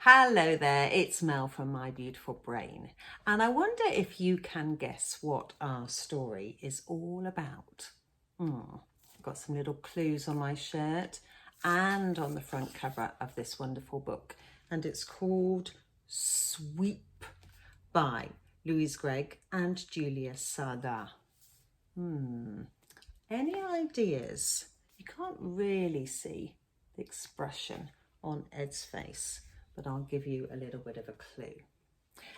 Hello there, it's Mel from My Beautiful Brain, and I wonder if you can guess what our story is all about. I've got some little clues on my shirt and on the front cover of this wonderful book, and it's called Sweep by Louise Greig and Julia Sarda. Any ideas? You can't really see the expression on Ed's face, but I'll give you a little bit of a clue.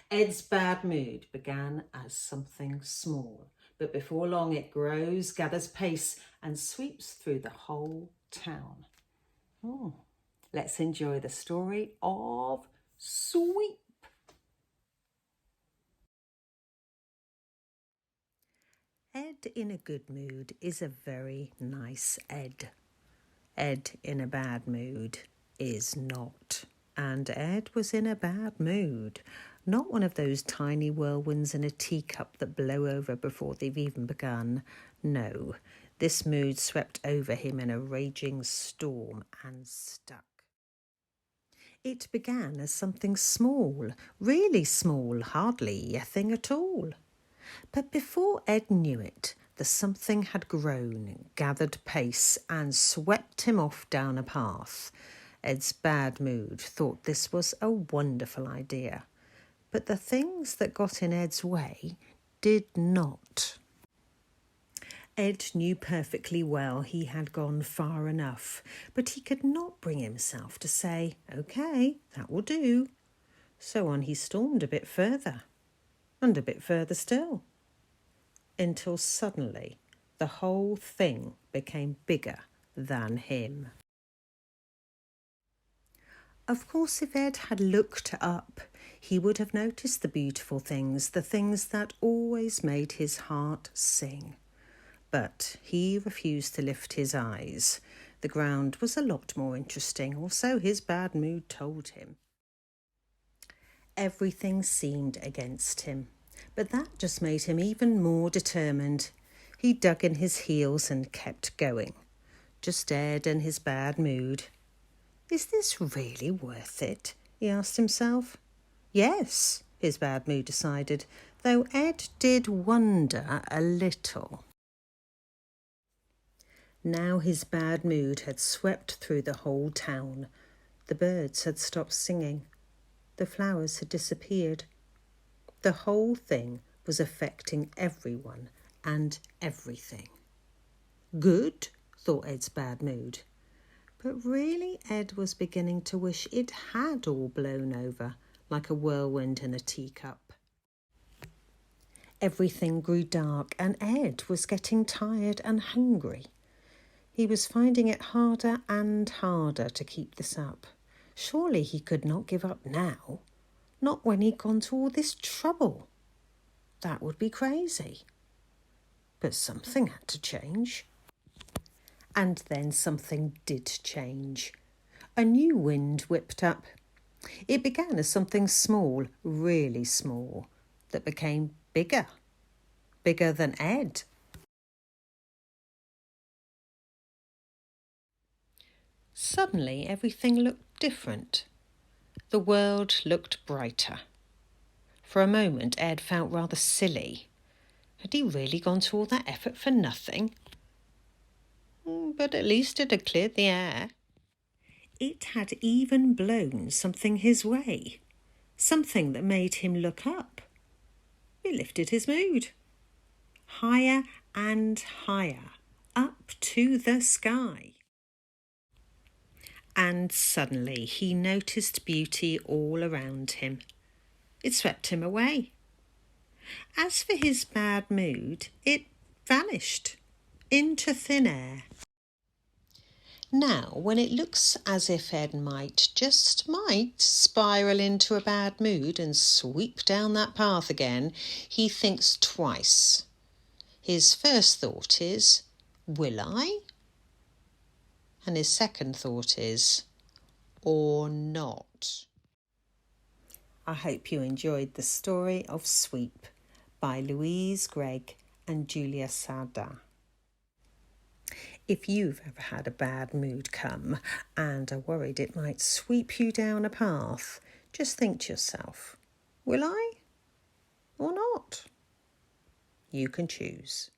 Ed's bad mood began as something small, but before long it grows, gathers pace, and sweeps through the whole town. Let's enjoy the story of Sweep. Ed in a good mood is a very nice Ed. Ed in a bad mood is not. And Ed was in a bad mood. Not one of those tiny whirlwinds in a teacup that blow over before they've even begun. No, this mood swept over him in a raging storm and stuck. It began as something small, really small, hardly a thing at all. But before Ed knew it, the something had grown, gathered pace, and swept him off down a path. Ed's bad mood thought this was a wonderful idea, but the things that got in Ed's way did not. Ed knew perfectly well he had gone far enough, but he could not bring himself to say, "OK, that will do." So on he stormed a bit further, and a bit further still, until suddenly the whole thing became bigger than him. Of course, if Ed had looked up, he would have noticed the beautiful things, the things that always made his heart sing. But he refused to lift his eyes. The ground was a lot more interesting, or so his bad mood told him. Everything seemed against him, but that just made him even more determined. He dug in his heels and kept going. Just Ed and his bad mood. Is this really worth it? He asked himself. Yes, his bad mood decided, though Ed did wonder a little. Now his bad mood had swept through the whole town. The birds had stopped singing. The flowers had disappeared. The whole thing was affecting everyone and everything. Good, thought Ed's bad mood. But really Ed was beginning to wish it had all blown over, like a whirlwind in a teacup. Everything grew dark and Ed was getting tired and hungry. He was finding it harder and harder to keep this up. Surely he could not give up now, not when he'd gone to all this trouble. That would be crazy. But something had to change. And then something did change. A new wind whipped up. It began as something small, really small, that became bigger. Bigger than Ed. Suddenly everything looked different. The world looked brighter. For a moment Ed felt rather silly. Had he really gone to all that effort for nothing? But at least it had cleared the air. It had even blown something his way, something that made him look up. It lifted his mood. Higher and higher, up to the sky. And suddenly he noticed beauty all around him. It swept him away. As for his bad mood, it vanished into thin air. Now, when it looks as if Ed might spiral into a bad mood and sweep down that path again, he thinks twice. His first thought is, will I? And his second thought is, or not. I hope you enjoyed the story of Sweep by Louise Greig and Julia Sarda. If you've ever had a bad mood come and are worried it might sweep you down a path, just think to yourself, will I or not? You can choose.